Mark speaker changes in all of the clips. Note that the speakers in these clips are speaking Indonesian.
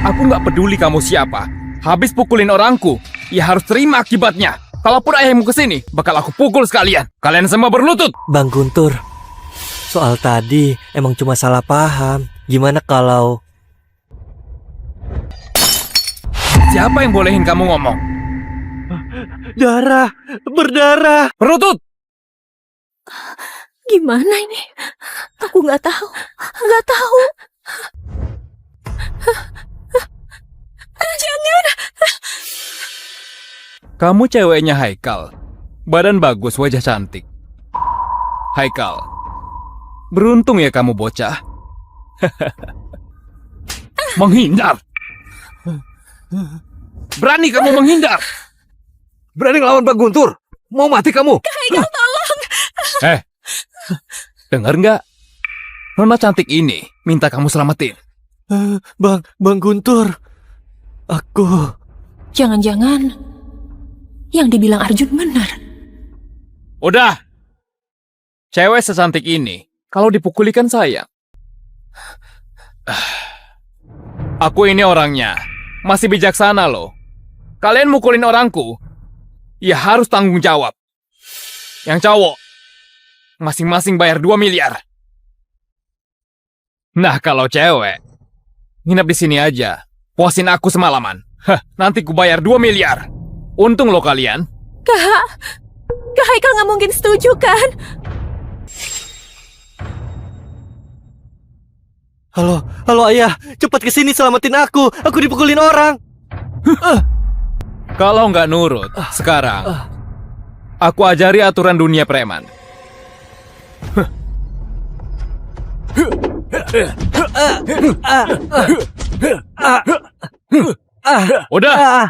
Speaker 1: Aku nggak peduli kamu siapa. Habis pukulin orangku, ya harus terima akibatnya. Kalaupun ayahmu kesini, bakal aku pukul sekalian. Kalian semua berlutut.
Speaker 2: Bang Guntur, soal tadi emang cuma salah paham. Gimana kalau...
Speaker 1: Siapa yang bolehin kamu ngomong?
Speaker 2: Darah, berdarah.
Speaker 1: Berlutut!
Speaker 3: Gimana ini? Aku nggak tahu. Nggak tahu. Jangan.
Speaker 1: Kamu ceweknya Haikal. Badan bagus, wajah cantik. Haikal, beruntung ya kamu bocah. Menghindar. Berani kamu menghindar.
Speaker 4: Berani ngelawan Bang Guntur? Mau mati kamu?
Speaker 3: Haikal, tolong.
Speaker 1: Dengar nggak? Nona cantik ini minta kamu selamatin.
Speaker 2: Bang Guntur, aku...
Speaker 3: Jangan-jangan yang dibilang Arjun benar.
Speaker 1: Udah. Cewek secantik ini, kalau dipukuli kan sayang. Aku ini orangnya masih bijaksana loh. Kalian mukulin orangku, ya harus tanggung jawab. Yang cowok, masing-masing bayar 2 miliar. Nah, kalau cewek, nginep di sini aja. Puasin aku semalaman. Nanti ku bayar 2 miliar. Untung lo kalian.
Speaker 3: Kak Haikal nggak mungkin setuju kan?
Speaker 2: Halo ayah, cepat kesini selamatin aku. Aku dipukulin orang.
Speaker 1: Kalau nggak nurut, sekarang aku ajari aturan dunia preman. Udah.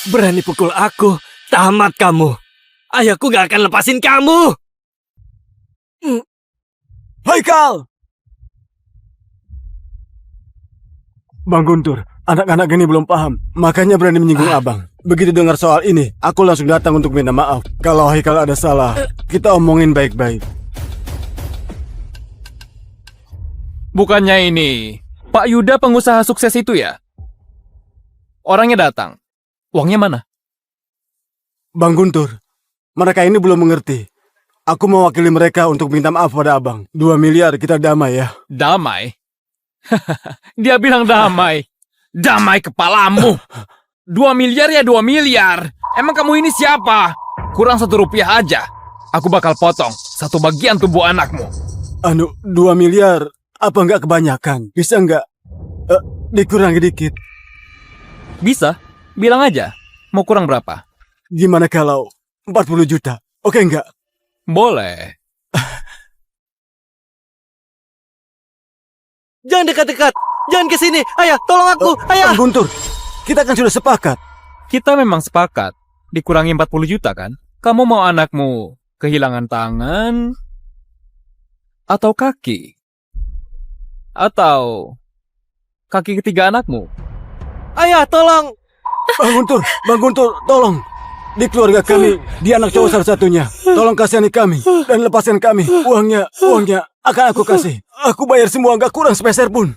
Speaker 2: Berani pukul aku, tamat kamu. Ayahku gak akan lepasin kamu.
Speaker 4: Haikal! Bang Guntur, anak-anak ini belum paham, makanya berani menyinggung abang. Begitu dengar soal ini, aku langsung datang untuk minta maaf. Kalau Haikal ada salah, kita omongin baik-baik.
Speaker 1: Bukannya ini Pak Yuda pengusaha sukses itu ya? Orangnya datang. Uangnya mana?
Speaker 4: Bang Guntur, mereka ini belum mengerti. Aku mewakili mereka untuk minta maaf pada abang. 2 miliar kita damai ya.
Speaker 1: Damai? Dia bilang damai. Damai kepalamu. 2 miliar ya 2 miliar. Emang kamu ini siapa? Kurang 1 rupiah aja. Aku bakal potong 1 bagian tubuh anakmu.
Speaker 4: 2 miliar, apa nggak kebanyakan? Bisa nggak dikurangi dikit?
Speaker 1: Bisa. Bilang aja. Mau kurang berapa?
Speaker 4: Gimana kalau 40 juta? Oke nggak?
Speaker 1: Boleh.
Speaker 2: Jangan dekat-dekat. Jangan kesini. Ayah, tolong aku. Ayah.
Speaker 4: Bang Guntur, kita kan sudah sepakat.
Speaker 1: Kita memang sepakat. Dikurangi 40 juta kan? Kamu mau anakmu kehilangan tangan? Atau kaki? Atau kaki ketiga anakmu?
Speaker 2: Ayah, tolong.
Speaker 4: Bang Guntur, tolong. Di keluarga kami, dia anak cowok satu-satunya. Tolong kasihani kami dan lepaskan kami. Uangnya akan aku kasih. Aku bayar semua, nggak kurang sepeser pun.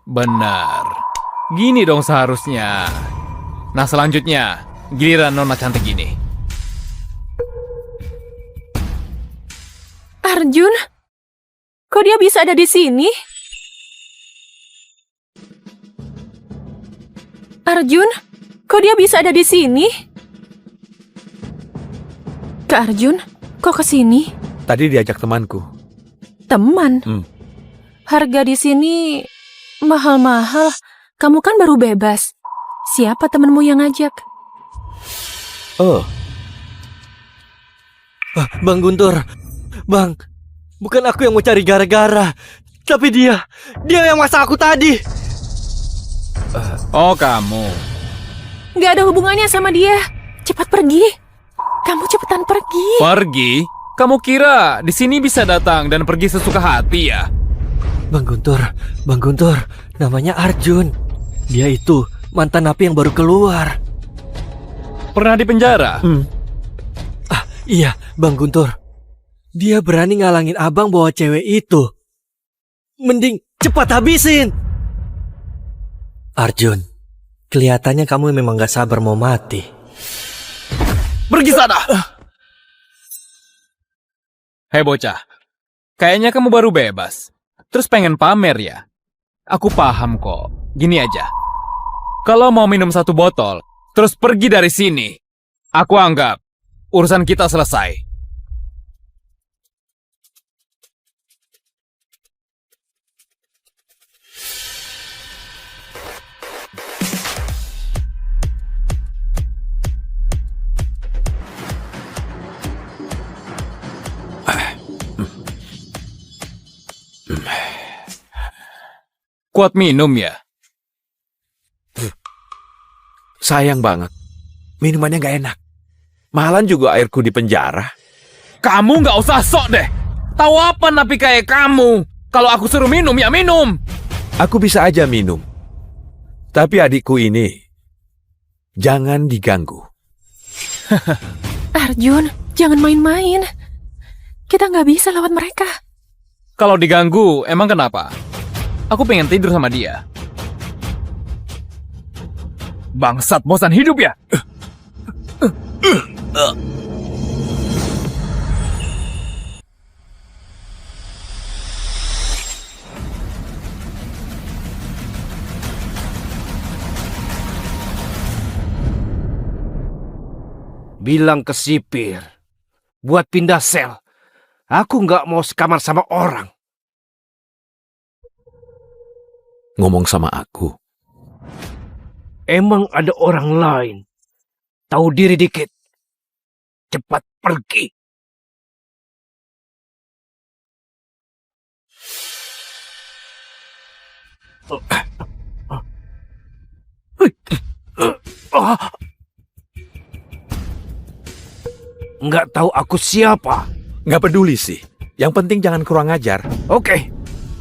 Speaker 1: Benar. Gini dong seharusnya. Nah selanjutnya, giliran Nona cantik ini.
Speaker 3: Arjun? Kok dia bisa ada di sini? Arjun? Kok dia bisa ada di sini? Kak Arjun, kok kesini?
Speaker 5: Tadi diajak temanku.
Speaker 3: Teman? Harga di sini mahal-mahal. Kamu kan baru bebas. Siapa temanmu yang ngajak?
Speaker 5: Oh,
Speaker 2: Bang Guntur. Bang, bukan aku yang mau cari gara-gara. Tapi dia yang masak aku tadi.
Speaker 1: Oh kamu.
Speaker 3: Gak ada hubungannya sama dia. Cepat pergi. Kamu cepetan pergi.
Speaker 1: Pergi? Kamu kira di sini bisa datang dan pergi sesuka hati ya?
Speaker 2: Bang Guntur, namanya Arjun. Dia itu mantan napi yang baru keluar.
Speaker 1: Pernah di penjara?
Speaker 2: Iya, Bang Guntur. Dia berani ngalangin abang bawa cewek itu. Mending cepat habisin. Arjun, kelihatannya kamu memang gak sabar mau mati.
Speaker 1: Pergi sana! Hei bocah, kayaknya kamu baru bebas. Terus pengen pamer ya? Aku paham kok. Gini aja. Kalau mau minum 1 botol, terus pergi dari sini, aku anggap urusan kita selesai. Kuat minum ya?
Speaker 5: Sayang banget. Minumannya gak enak. Mahalan juga airku di penjara.
Speaker 1: Kamu nggak usah sok deh. Tahu apa napi kayak kamu? Kalau aku suruh minum, ya minum.
Speaker 5: Aku bisa aja minum. Tapi adikku ini, jangan diganggu.
Speaker 3: Arjun, jangan main-main. Kita nggak bisa lawan mereka.
Speaker 1: Kalau diganggu, emang kenapa? Aku pengen tidur sama dia. Bangsat, bosan hidup ya?
Speaker 6: Bilang ke sipir, buat pindah sel. Aku nggak mau sekamar sama orang.
Speaker 5: Ngomong sama aku.
Speaker 6: Emang ada orang lain. Tahu diri dikit. Cepat pergi. Nggak tahu aku siapa.
Speaker 5: Nggak peduli sih. Yang penting jangan kurang ajar.
Speaker 6: Oke,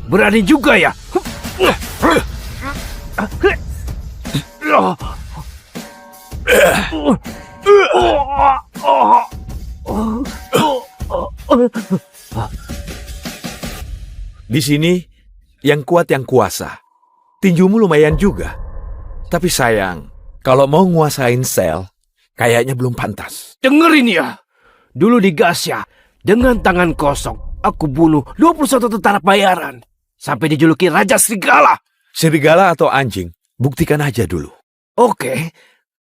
Speaker 6: berani juga ya.
Speaker 5: Di sini, yang kuat yang kuasa. Tinjumu lumayan juga. Tapi sayang, kalau mau nguasain sel, kayaknya belum pantas.
Speaker 6: Dengerin ya. Dulu di Gasya, dengan tangan kosong, aku bunuh 21 tentara bayaran. Sampai dijuluki Raja Serigala.
Speaker 5: Serigala atau anjing, buktikan aja dulu.
Speaker 6: Oke,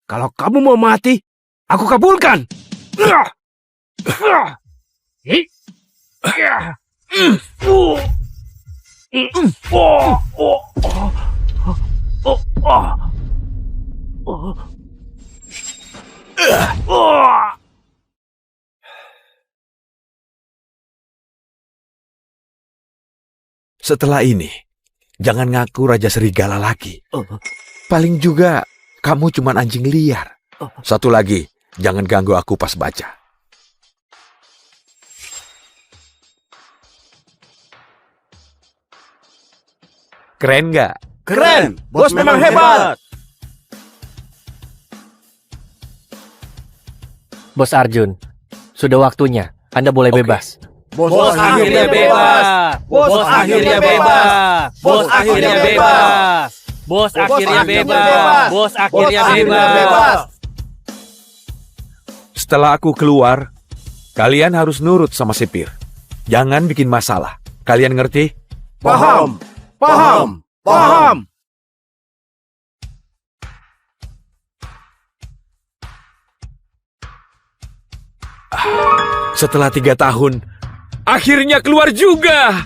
Speaker 6: kalau kamu mau mati, aku kabulkan.
Speaker 5: Setelah ini, jangan ngaku Raja Serigala lagi. Paling juga, kamu cuman anjing liar. Satu lagi, jangan ganggu aku pas baca. Keren nggak?
Speaker 4: Keren! Bos memang hebat!
Speaker 2: Bos Arjun, sudah waktunya. Anda boleh bebas.
Speaker 4: Bos
Speaker 2: akhirnya bebas! Bos akhirnya bebas! Bos akhirnya bebas! Bos akhirnya bebas! Bos akhirnya bebas!
Speaker 5: Setelah aku keluar, kalian harus nurut sama sipir. Jangan bikin masalah. Kalian ngerti?
Speaker 4: Paham! Paham! Paham!
Speaker 5: Setelah 3 tahun, akhirnya keluar juga!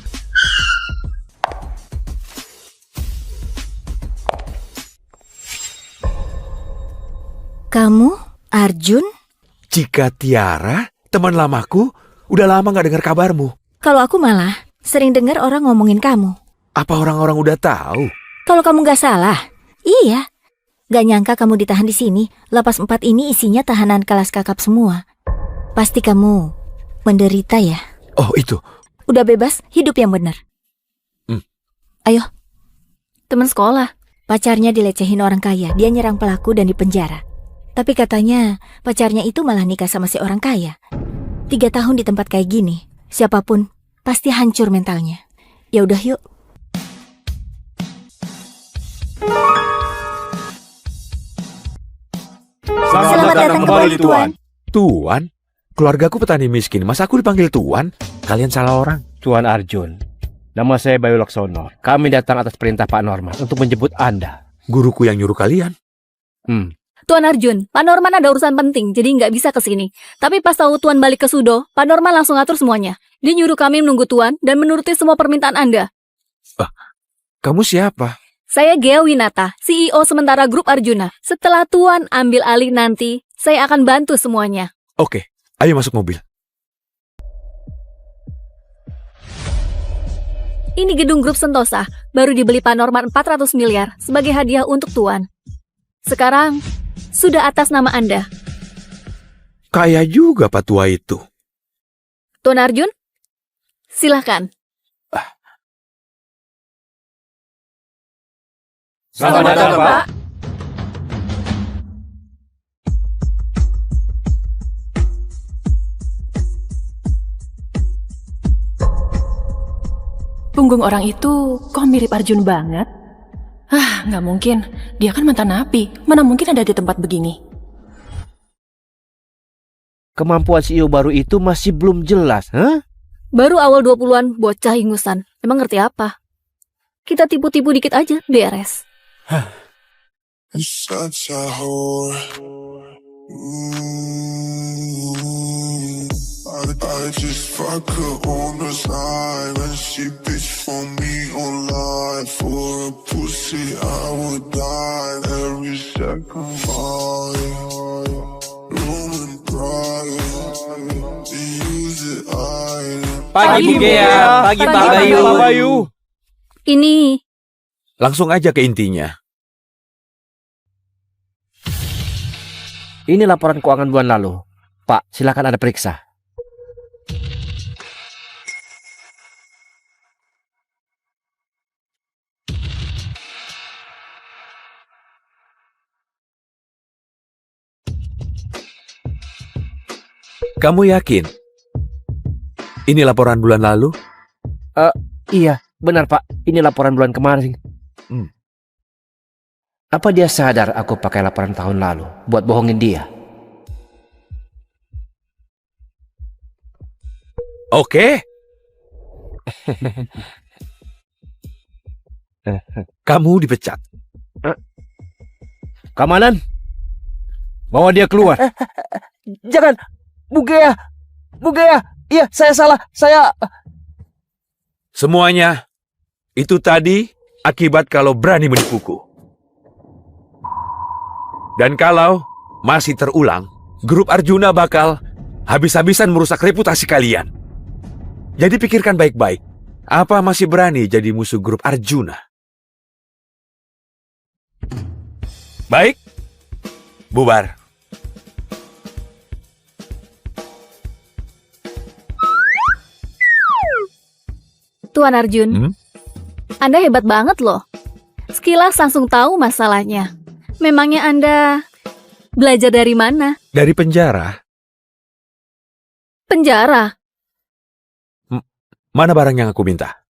Speaker 7: Kamu, Arjun?
Speaker 5: Cika Tiara, teman lamaku, udah lama gak dengar kabarmu.
Speaker 7: Kalau aku malah sering dengar orang ngomongin kamu.
Speaker 5: Apa orang-orang udah tahu?
Speaker 7: Kalau kamu gak salah, iya. Gak nyangka kamu ditahan di sini. Lapas 4 ini isinya tahanan kelas kakap semua. Pasti kamu menderita ya?
Speaker 5: Oh itu,
Speaker 7: Udah bebas, hidup yang benar. Ayo,
Speaker 3: Teman sekolah.
Speaker 7: pacarnya dilecehin orang kaya. Dia nyerang pelaku dan dipenjara. Tapi katanya pacarnya itu malah nikah sama si orang kaya. 3 tahun di tempat kayak gini, siapapun pasti hancur mentalnya. Ya udah yuk, Selamat datang kembali, Tuan.
Speaker 5: Tuan? Keluargaku petani miskin, masa aku dipanggil Tuan? Kalian salah orang.
Speaker 6: Tuan Arjun, nama saya Bayu Laksono. Kami datang atas perintah Pak Norman untuk menjemput Anda.
Speaker 5: Guruku yang nyuruh kalian.
Speaker 8: Tuan Arjun, Pak Norman ada urusan penting, jadi nggak bisa ke sini. Tapi pas tahu Tuan balik ke Sudo, Pak Norman langsung atur semuanya. Dia nyuruh kami menunggu Tuan dan menuruti semua permintaan Anda.
Speaker 5: Kamu siapa?
Speaker 8: Saya Gea Winata, CEO sementara Grup Arjuna. Setelah Tuan ambil alih nanti, saya akan bantu semuanya.
Speaker 5: Oke, ayo masuk mobil.
Speaker 8: Ini gedung Grup Sentosa, baru dibeli Pak Norman 400 miliar sebagai hadiah untuk Tuan. Sekarang, sudah atas nama Anda.
Speaker 5: Kaya juga Pak Tua itu.
Speaker 8: Tuan Arjun, silahkan.
Speaker 6: Selamat datang, Pak.
Speaker 3: Punggung orang itu kok mirip Arjun banget? Nggak mungkin. Dia kan mantan napi. Mana mungkin ada di tempat begini?
Speaker 6: Kemampuan CEO baru itu masih belum jelas, hah?
Speaker 8: Baru awal 20-an, bocah ingusan. Emang ngerti apa? Kita tipu-tipu dikit aja, beres.
Speaker 9: You're such a whore. I just fuck her on the side and she bitch for me online. For a pussy I would die every second. Room and pride. Use it,
Speaker 2: Pagi Bu Gea, pagi Pak Bayu.
Speaker 8: Ini,
Speaker 5: Langsung aja ke intinya.
Speaker 6: Ini laporan keuangan bulan lalu. Pak, silakan Anda periksa.
Speaker 5: Kamu yakin? Ini laporan bulan lalu?
Speaker 6: Iya, benar Pak. Ini laporan bulan kemarin. Apa dia sadar aku pakai laporan tahun lalu buat bohongin dia?
Speaker 5: Oke. Kamu dipecat.
Speaker 6: Kamanan, bawa dia keluar.
Speaker 2: Jangan, Bu Gea. Iya, saya salah.
Speaker 5: Semuanya. Itu tadi akibat kalau berani menipuku. Dan kalau masih terulang, Grup Arjuna bakal habis-habisan merusak reputasi kalian. Jadi pikirkan baik-baik. Apa masih berani jadi musuh Grup Arjuna? Baik. Bubar.
Speaker 8: Tuan Arjun, Anda hebat banget loh. Sekilas langsung tahu masalahnya. Memangnya Anda belajar dari mana?
Speaker 5: Dari penjara.
Speaker 8: Penjara?
Speaker 5: Mana barang yang aku minta?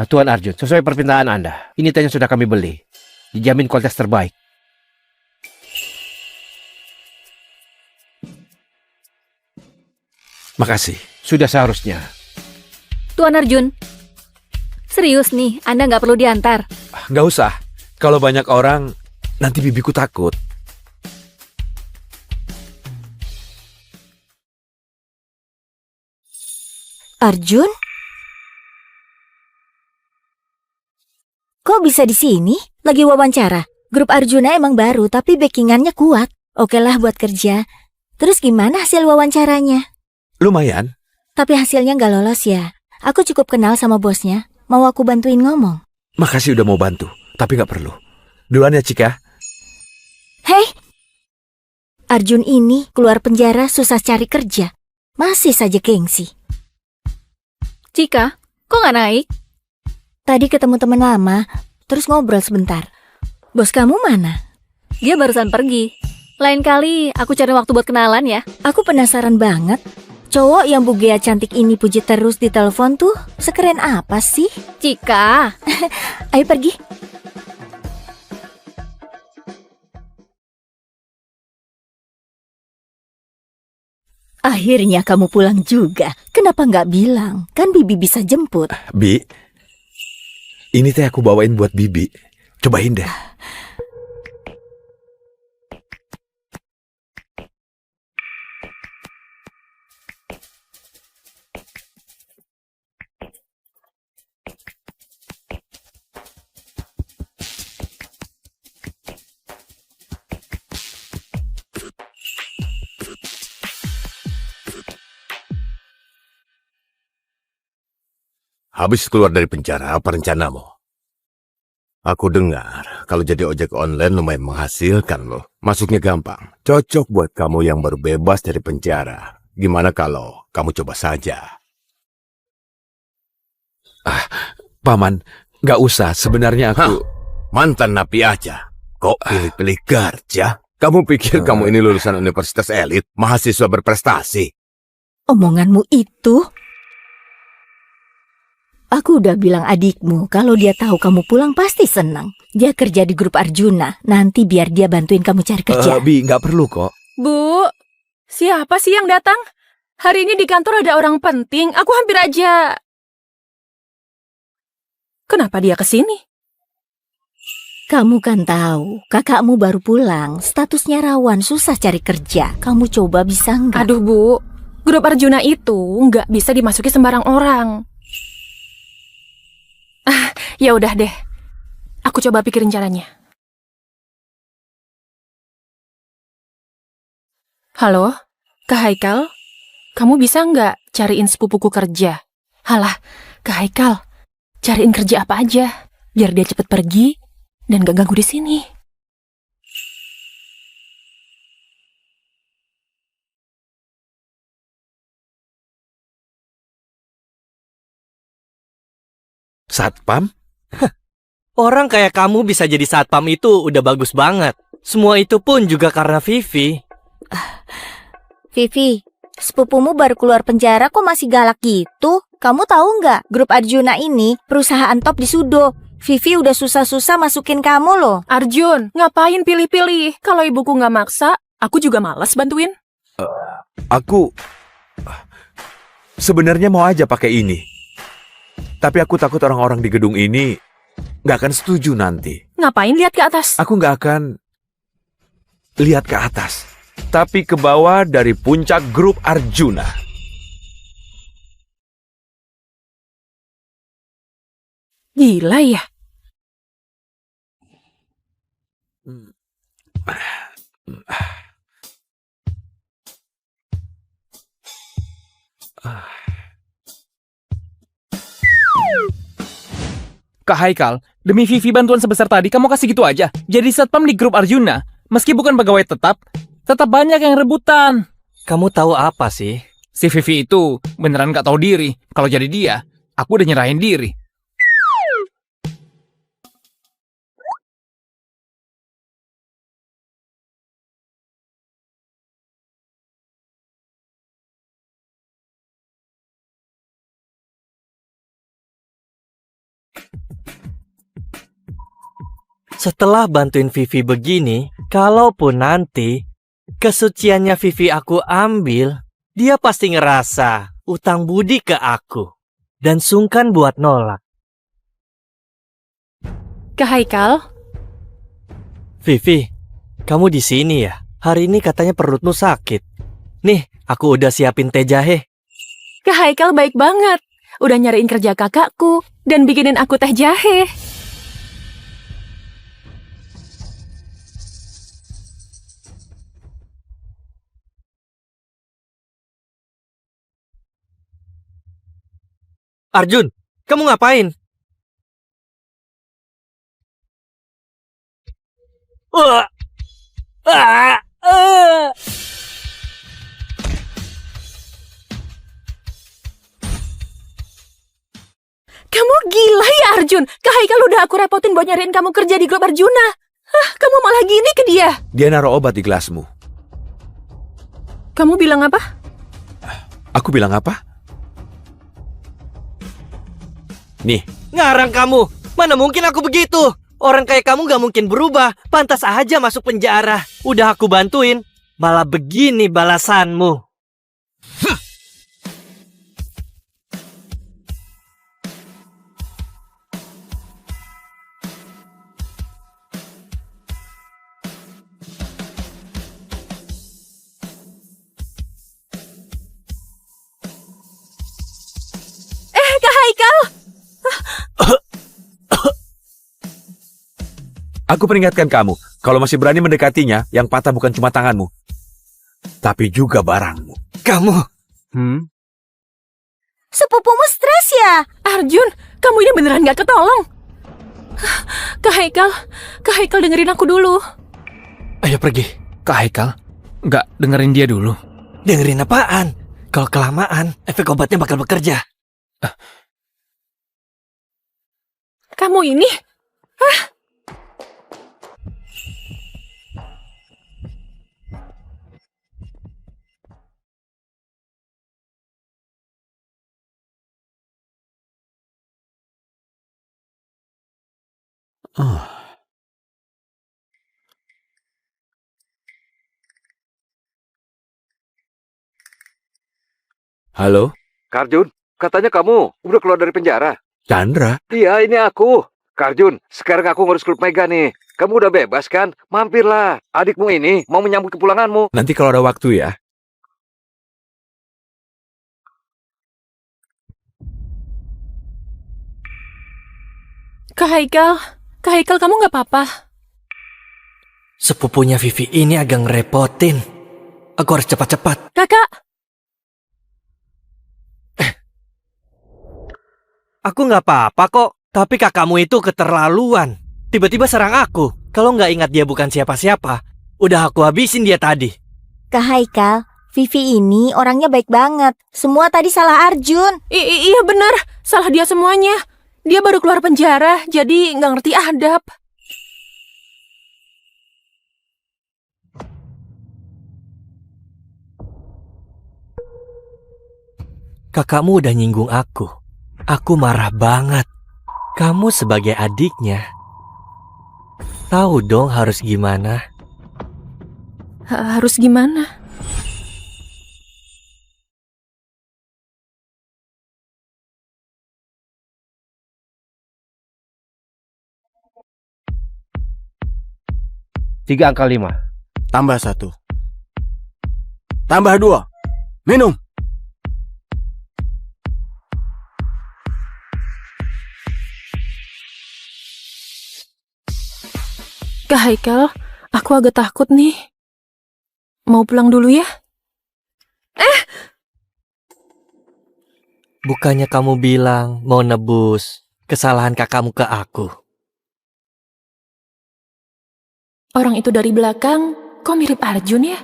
Speaker 6: Tuan Arjun, sesuai permintaan Anda. Ini tanya sudah kami beli. Dijamin kualitas terbaik.
Speaker 5: Makasih.
Speaker 6: Sudah seharusnya.
Speaker 8: Tuan Arjun, serius nih, Anda nggak perlu diantar.
Speaker 5: Nggak usah. Kalau banyak orang, nanti bibiku takut.
Speaker 7: Arjun? Kok bisa di sini? Lagi wawancara. Grup Arjuna emang baru, tapi backingannya kuat. Oke lah buat kerja. Terus gimana hasil wawancaranya?
Speaker 5: Lumayan.
Speaker 7: Tapi hasilnya nggak lolos ya. Aku cukup kenal sama bosnya. Mau aku bantuin ngomong?
Speaker 5: Makasih udah mau bantu, tapi nggak perlu. Duluan ya, Cika.
Speaker 7: Hei! Arjun ini keluar penjara susah cari kerja. Masih saja gengsi.
Speaker 8: Cika, kok nggak naik?
Speaker 7: Tadi ketemu teman lama, terus ngobrol sebentar. Bos kamu mana?
Speaker 8: Dia barusan pergi. Lain kali aku cari waktu buat kenalan ya.
Speaker 7: Aku penasaran banget. Cowok yang Bu Gea cantik ini puji terus di telepon tuh sekeren apa sih?
Speaker 8: Cika,
Speaker 7: Ayo pergi. Akhirnya kamu pulang juga. Kenapa nggak bilang? Kan Bibi bisa jemput.
Speaker 5: Bi, ini teh aku bawain buat Bibi. Cobain deh.
Speaker 6: Habis keluar dari penjara, apa rencanamu? Aku dengar, kalau jadi ojek online lumayan menghasilkan loh. Masuknya gampang. Cocok buat kamu yang baru bebas dari penjara. Gimana kalau kamu coba saja?
Speaker 5: Paman, nggak usah. Sebenarnya aku...
Speaker 6: Mantan napi aja. Kok pilih-pilih kerja? Kamu pikir kamu ini lulusan universitas elit, mahasiswa berprestasi?
Speaker 7: Omonganmu itu? Aku udah bilang adikmu, kalau dia tahu kamu pulang pasti senang. Dia kerja di grup Arjuna, nanti biar dia bantuin kamu cari kerja.
Speaker 5: Bi, nggak perlu kok.
Speaker 3: Bu, siapa sih yang datang? Hari ini di kantor ada orang penting, aku hampir aja... Kenapa dia kesini?
Speaker 7: Kamu kan tahu, kakakmu baru pulang, statusnya rawan, susah cari kerja. Kamu coba bisa nggak?
Speaker 3: Aduh Bu, grup Arjuna itu nggak bisa dimasuki sembarang orang. Ya udah deh, aku coba pikirin caranya. Halo, Kak Haikal, kamu bisa nggak cariin sepupuku kerja? Halah, Kak Haikal, cariin kerja apa aja, biar dia cepet pergi dan gak ganggu di sini.
Speaker 5: Satpam?
Speaker 2: Orang kayak kamu bisa jadi satpam itu udah bagus banget. Semua itu pun juga karena Vivi.
Speaker 7: Vivi, sepupumu baru keluar penjara kok masih galak gitu? Kamu tahu nggak, grup Arjuna ini perusahaan top di Sudo. Vivi udah susah-susah masukin kamu loh.
Speaker 3: Arjun, ngapain pilih-pilih? Kalau ibuku nggak maksa, aku juga malas bantuin.
Speaker 5: Aku... Sebenarnya mau aja pakai ini. Tapi aku takut orang-orang di gedung ini nggak akan setuju nanti.
Speaker 3: Ngapain lihat ke atas?
Speaker 5: Aku nggak akan lihat ke atas, tapi ke bawah dari puncak grup Arjuna.
Speaker 3: Gila ya?
Speaker 1: Kak Haikal, demi Vivi bantuan sebesar tadi kamu kasih gitu aja. Jadi satpam di grup Arjuna, meski bukan pegawai tetap banyak yang rebutan.
Speaker 2: Kamu tahu apa sih?
Speaker 1: Si Vivi itu beneran gak tahu diri. Kalau jadi dia, aku udah nyerahin diri.
Speaker 2: Setelah bantuin Vivi begini, kalaupun nanti kesuciannya Vivi aku ambil, dia pasti ngerasa utang budi ke aku dan sungkan buat nolak.
Speaker 3: Kak Haikal?
Speaker 2: Vivi, kamu di sini ya? Hari ini katanya perutmu sakit. Nih, aku udah siapin teh jahe.
Speaker 3: Kak Haikal baik banget. Udah nyariin kerja kakakku dan bikinin aku teh jahe.
Speaker 2: Arjun, kamu ngapain?
Speaker 3: Kamu gila ya Arjun? Kak Haikal udah aku repotin buat nyariin kamu kerja di grup Arjuna. Kamu malah gini ke dia.
Speaker 5: Dia naruh obat di gelasmu.
Speaker 3: Kamu bilang apa?
Speaker 5: Aku bilang apa? Nih,
Speaker 2: Ngarang kamu, Mana mungkin aku begitu? Orang kayak kamu gak mungkin berubah. Pantas aja masuk penjara. Udah aku bantuin, malah begini balasanmu.
Speaker 3: Kak Haikal!
Speaker 5: Aku peringatkan kamu, kalau masih berani mendekatinya, yang patah bukan cuma tanganmu, tapi juga barangmu.
Speaker 2: Kamu...
Speaker 7: Sepupumu stres ya?
Speaker 3: Arjun, kamu ini beneran gak ketolong. Kak Haikal dengerin aku dulu.
Speaker 2: Ayo pergi.
Speaker 1: Kak Haikal, nggak dengerin dia dulu.
Speaker 2: Dengerin apaan? Kalau kelamaan, efek obatnya bakal bekerja.
Speaker 3: Kamu ini...
Speaker 5: Halo? Karjun, katanya kamu udah keluar dari penjara. Chandra? Iya, ini aku. Karjun, sekarang aku ngurus klub Mega nih. Kamu udah bebas kan? Mampirlah. Adikmu ini mau menyambut kepulanganmu. Nanti kalau ada waktu ya.
Speaker 3: Kak Haikal kamu gak apa-apa?
Speaker 2: Sepupunya Vivi ini agak ngerepotin. Aku harus cepat-cepat.
Speaker 3: Kakak!
Speaker 2: Aku nggak apa-apa kok. Tapi kakakmu itu keterlaluan. Tiba-tiba serang aku. Kalau nggak ingat dia bukan siapa-siapa, udah aku habisin dia tadi.
Speaker 7: Kak Haikal, Vivi ini orangnya baik banget. Semua tadi salah Arjun.
Speaker 3: Iya bener, salah dia semuanya. Dia baru keluar penjara, jadi nggak ngerti adab.
Speaker 2: Kakakmu udah nyinggung aku. Aku marah banget. Kamu sebagai adiknya, tahu dong harus gimana.
Speaker 3: Harus gimana?
Speaker 4: Tiga angka 5. Tambah 1. Tambah 2. Minum.
Speaker 3: Kak Haikal, aku agak takut nih. Mau pulang dulu ya?
Speaker 2: Bukannya kamu bilang mau nebus kesalahan kakakmu ke aku.
Speaker 3: Orang itu dari belakang, kok mirip Arjun ya?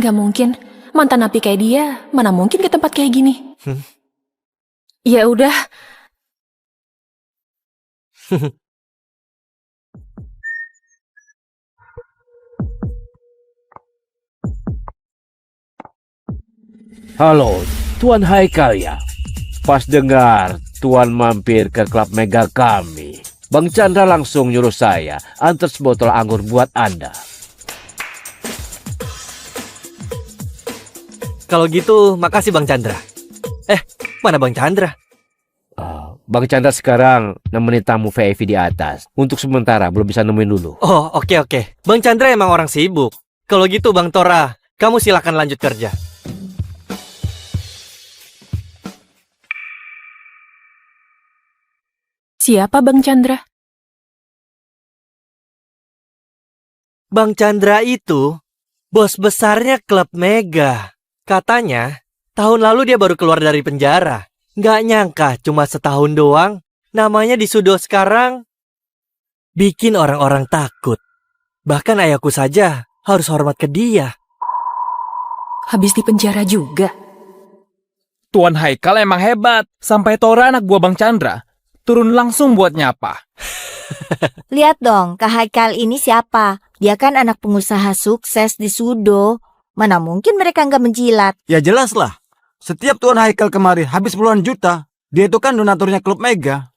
Speaker 3: Nggak mungkin. Mantan napi kayak dia, mana mungkin ke tempat kayak gini? Ya udah.
Speaker 10: Halo, Tuan Haikal ya. Pas dengar Tuan mampir ke klub Mega kami, Bang Chandra langsung nyuruh saya antar sebotol anggur buat Anda.
Speaker 2: Kalau gitu, makasih Bang Chandra. Mana Bang Chandra?
Speaker 10: Bang Chandra sekarang nemenin tamu VIP di atas. Untuk sementara belum bisa nemuin dulu.
Speaker 2: Oh, oke. Bang Chandra emang orang sibuk. Kalau gitu Bang Tora, kamu silakan lanjut kerja.
Speaker 3: Siapa Bang Chandra?
Speaker 2: Bang Chandra itu bos besarnya klub Mega. Katanya, tahun lalu dia baru keluar dari penjara. Nggak nyangka cuma setahun doang, namanya di Sudo sekarang bikin orang-orang takut. Bahkan ayahku saja harus hormat ke dia.
Speaker 3: Habis di penjara juga.
Speaker 1: Tuan Haikal emang hebat. Sampai Tora anak buah Bang Chandra turun langsung buat nyapa.
Speaker 7: Lihat dong, Kak Haikal ini siapa? Dia kan anak pengusaha sukses di Sudo. Mana mungkin mereka nggak menjilat?
Speaker 4: Ya jelas lah. Setiap Tuan Haikal kemari habis puluhan juta. Dia itu kan donaturnya klub Mega.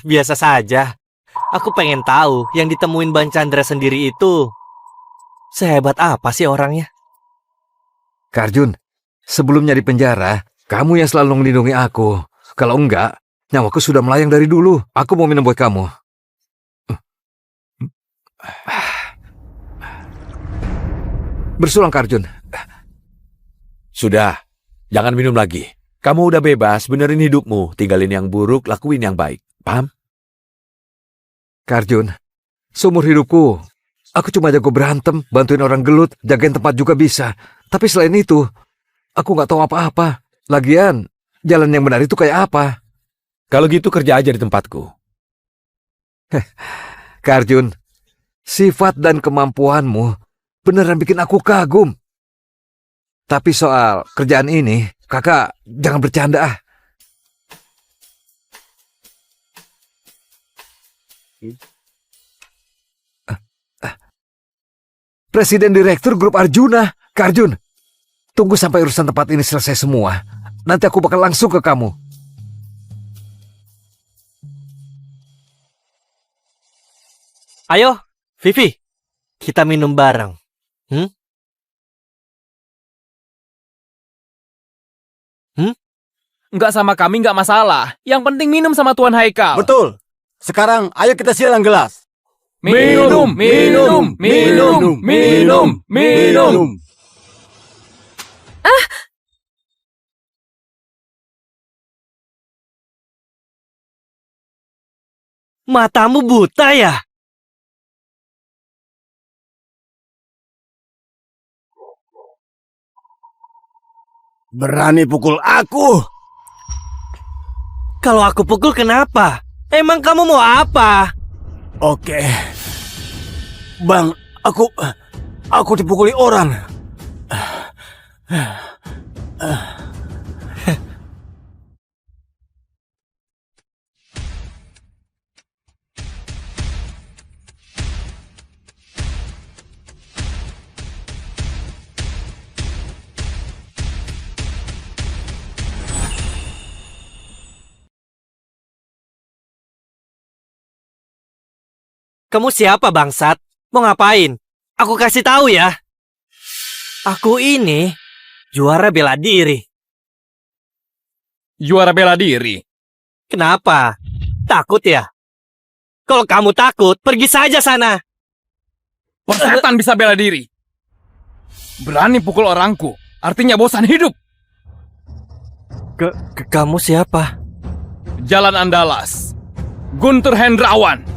Speaker 2: Biasa saja. Aku pengen tahu yang ditemuin Bang Chandra sendiri itu sehebat apa sih orangnya?
Speaker 5: Karjun, sebelumnya di penjara, kamu yang selalu melindungi aku. Kalau enggak, nyawaku sudah melayang dari dulu. Aku mau minum buat kamu. Bersulang, Karjun. Sudah, jangan minum lagi. Kamu udah bebas, benerin hidupmu. Tinggalin yang buruk, lakuin yang baik. Paham? Karjun, seumur hidupku, aku cuma jago berantem, bantuin orang gelut, jagain tempat juga bisa. Tapi selain itu, aku nggak tahu apa-apa. Lagian, jalan yang benar itu kayak apa? Kalau gitu kerja aja di tempatku. Karjun, sifat dan kemampuanmu beneran bikin aku kagum. Tapi soal kerjaan ini, kakak jangan bercanda ah. Presiden Direktur Grup Arjuna, Karjun. Tunggu sampai urusan tempat ini selesai semua. Nanti aku bakal langsung ke kamu.
Speaker 2: Ayo, Vivi, kita minum bareng.
Speaker 1: Nggak sama kami nggak masalah. Yang penting minum sama Tuan Haikal.
Speaker 4: Betul. Sekarang ayo kita silang gelas.
Speaker 1: Minum, minum, minum, minum, minum.
Speaker 2: Matamu buta ya?
Speaker 4: Berani pukul aku?
Speaker 2: Kalau aku pukul kenapa? Emang kamu mau apa?
Speaker 4: Oke. Bang, aku dipukuli orang.
Speaker 2: Kamu siapa bangsat? Mau ngapain? Aku kasih tahu ya. Aku ini juara bela diri.
Speaker 1: Juara bela diri.
Speaker 2: Kenapa? Takut ya? Kalau kamu takut, pergi saja sana.
Speaker 1: Persetan bisa bela diri. Berani pukul orangku. Artinya bosan hidup.
Speaker 2: Kamu siapa?
Speaker 1: Jalan Andalas. Guntur Hendrawan.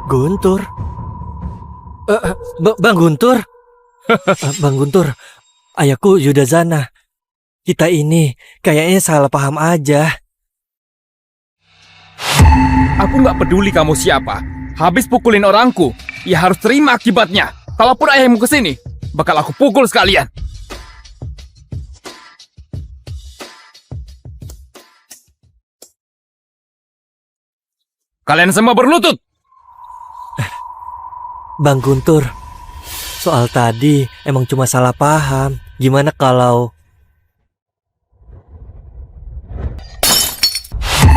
Speaker 2: Guntur? Bang Guntur? Bang Guntur, ayahku Yudazana. Kita ini kayaknya salah paham aja.
Speaker 1: Aku nggak peduli kamu siapa. Habis pukulin orangku, ya harus terima akibatnya. Kalaupun ayahmu kesini, bakal aku pukul sekalian. Kalian semua berlutut.
Speaker 2: Bang Guntur, soal tadi emang cuma salah paham. Gimana kalau...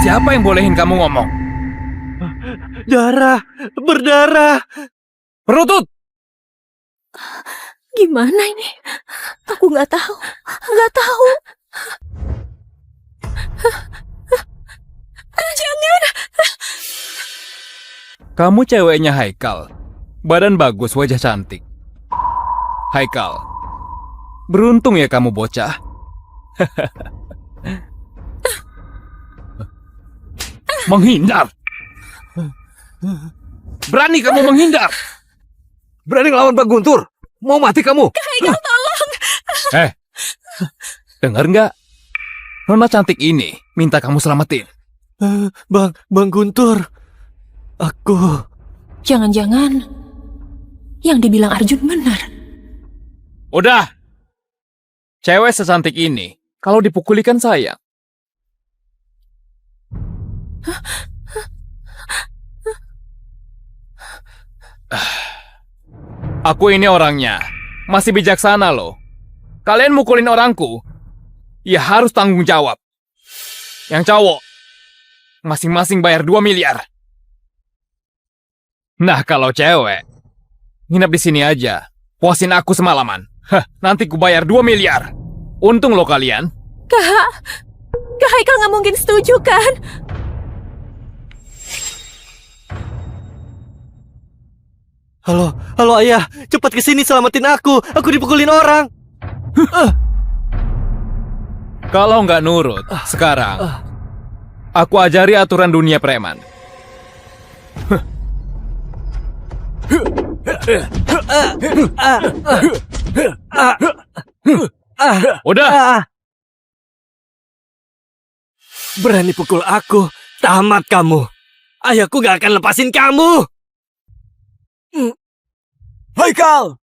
Speaker 1: Siapa yang bolehin kamu ngomong?
Speaker 2: Darah, berdarah.
Speaker 1: Berlutut!
Speaker 3: Gimana ini? Aku nggak tahu. Nggak tahu. Jangan.
Speaker 1: Kamu ceweknya Haikal. Badan bagus, wajah cantik. Haikal, beruntung ya kamu bocah. Menghindar. Berani kamu menghindar.
Speaker 5: Berani ngelawan Bang Guntur? Mau mati kamu?
Speaker 3: Haikal, tolong.
Speaker 1: Dengar nggak? Nona cantik ini minta kamu selamatin.
Speaker 2: Bang Guntur, aku...
Speaker 3: Jangan-jangan yang dibilang Arjun benar.
Speaker 1: Udah. Cewek secantik ini, kalau dipukuli kan sayang. Aku ini orangnya masih bijaksana loh. Kalian mukulin orangku, ya harus tanggung jawab. Yang cowok, masing-masing bayar 2 miliar. Nah, kalau cewek, nginep di sini aja. Puasin aku semalaman. Hah, nanti ku bayar 2 miliar. Untung lo kalian.
Speaker 3: Kak Haikal nggak mungkin setuju kan?
Speaker 2: Halo ayah, cepat kesini selamatin aku. Aku dipukulin orang.
Speaker 1: Kalau nggak nurut, sekarang aku ajari aturan dunia preman. Udah,
Speaker 2: Berani pukul aku, tamat kamu. Ayahku gak akan lepasin kamu.
Speaker 4: Haikal!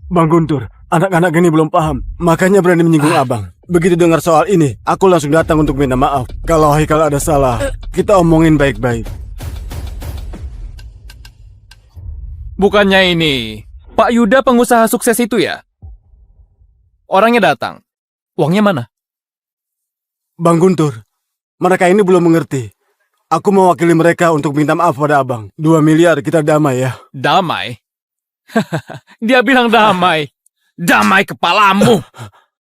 Speaker 4: Bang Guntur, anak-anak ini belum paham, makanya berani menyinggung abang. Begitu dengar soal ini, aku langsung datang untuk minta maaf. Kalau Haikal ada salah, kita omongin baik-baik.
Speaker 1: bukannya ini Pak Yuda pengusaha sukses itu ya? Orangnya datang. Uangnya mana?
Speaker 4: Bang Guntur, mereka ini belum mengerti. Aku mewakili mereka untuk minta maaf pada abang. 2 miliar kita damai ya.
Speaker 1: Damai? Dia bilang damai. Damai kepalamu.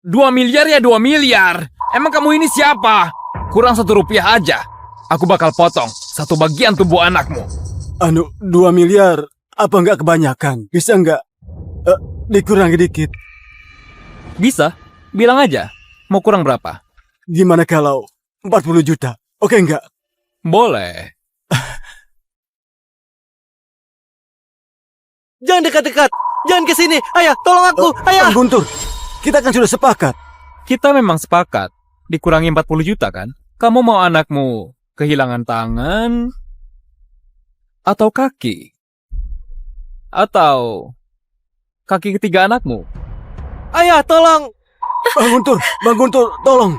Speaker 1: 2 miliar ya 2 miliar. Emang kamu ini siapa? Kurang 1 rupiah aja. Aku bakal potong 1 bagian tubuh anakmu.
Speaker 4: 2 miliar, apa nggak kebanyakan? Bisa nggak dikurangi dikit?
Speaker 1: Bisa? Bilang aja. Mau kurang berapa?
Speaker 4: Gimana kalau 40 juta? Oke nggak?
Speaker 1: Boleh.
Speaker 2: Jangan dekat-dekat. Jangan kesini. Ayah, tolong aku. Ayah.
Speaker 4: Bang Guntur, kita kan sudah sepakat.
Speaker 1: Kita memang sepakat. Dikurangi 40 juta kan? Kamu mau anakmu kehilangan tangan? Atau kaki? Atau kaki ketiga anakmu?
Speaker 2: Ayah, tolong.
Speaker 4: Bang Guntur, tolong.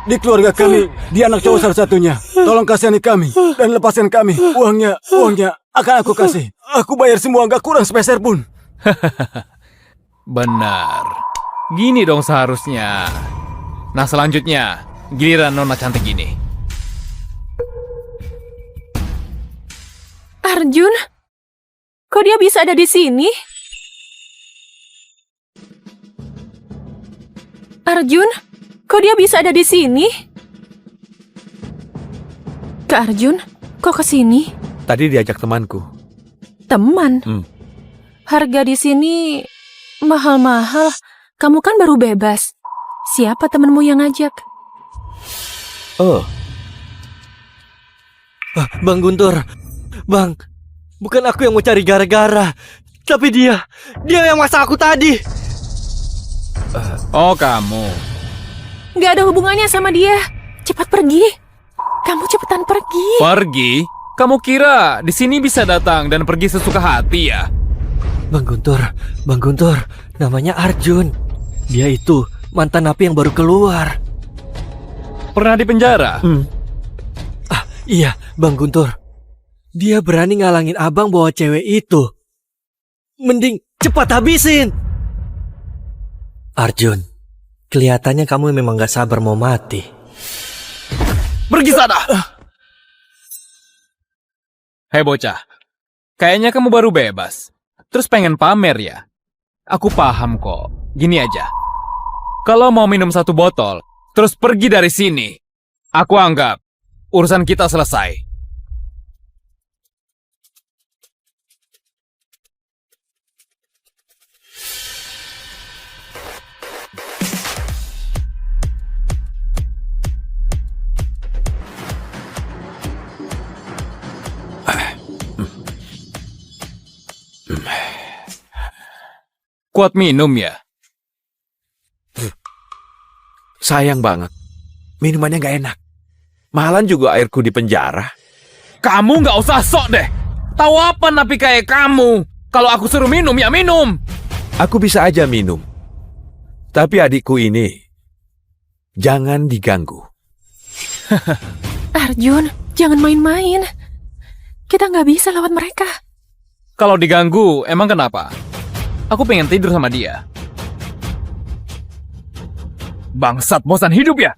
Speaker 4: Di keluarga kami, dia anak cowok satu-satunya. Tolong kasihani kami dan lepaskan kami. Uangnya akan aku kasih. Aku bayar semua, nggak kurang sepeser pun.
Speaker 1: Benar. Gini dong seharusnya. Nah selanjutnya, giliran Nona cantik ini.
Speaker 3: Arjun? Kok dia bisa ada di sini? Arjun? Kok dia bisa ada di sini? Kak Arjun, kok ke sini?
Speaker 5: Tadi diajak temanku.
Speaker 3: Teman? Harga di sini mahal-mahal. Kamu kan baru bebas. Siapa temanmu yang ngajak?
Speaker 5: Oh,
Speaker 2: Bang Guntur. Bang, bukan aku yang mau cari gara-gara. Tapi dia yang masak aku tadi.
Speaker 1: Oh kamu.
Speaker 3: Gak ada hubungannya sama dia. Cepat pergi. Kamu cepetan pergi.
Speaker 1: Pergi? Kamu kira di sini bisa datang dan pergi sesuka hati ya?
Speaker 2: Bang Guntur, namanya Arjun. Dia itu mantan napi yang baru keluar.
Speaker 1: Pernah di penjara?
Speaker 2: Iya, Bang Guntur. Dia berani ngalangin abang bawa cewek itu. Mending cepat habisin. Arjun, kelihatannya kamu memang gak sabar mau mati.
Speaker 1: Pergi sana! Hei bocah, kayaknya kamu baru bebas. Terus pengen pamer ya? Aku paham kok. Gini aja. Kalau mau minum 1 botol, terus pergi dari sini, aku anggap urusan kita selesai. Kuat minum ya?
Speaker 5: sayang banget. Minumannya nggak enak. Mahalan juga airku di penjara.
Speaker 1: Kamu nggak usah sok deh. Tahu apa napi kayak kamu? Kalau aku suruh minum, ya minum.
Speaker 5: Aku bisa aja minum. Tapi adikku ini, jangan diganggu.
Speaker 3: Arjun, jangan main-main. Kita nggak bisa lawan mereka.
Speaker 1: Kalau diganggu, emang kenapa? Aku pengen tidur sama dia. Bangsat, bosan hidup ya?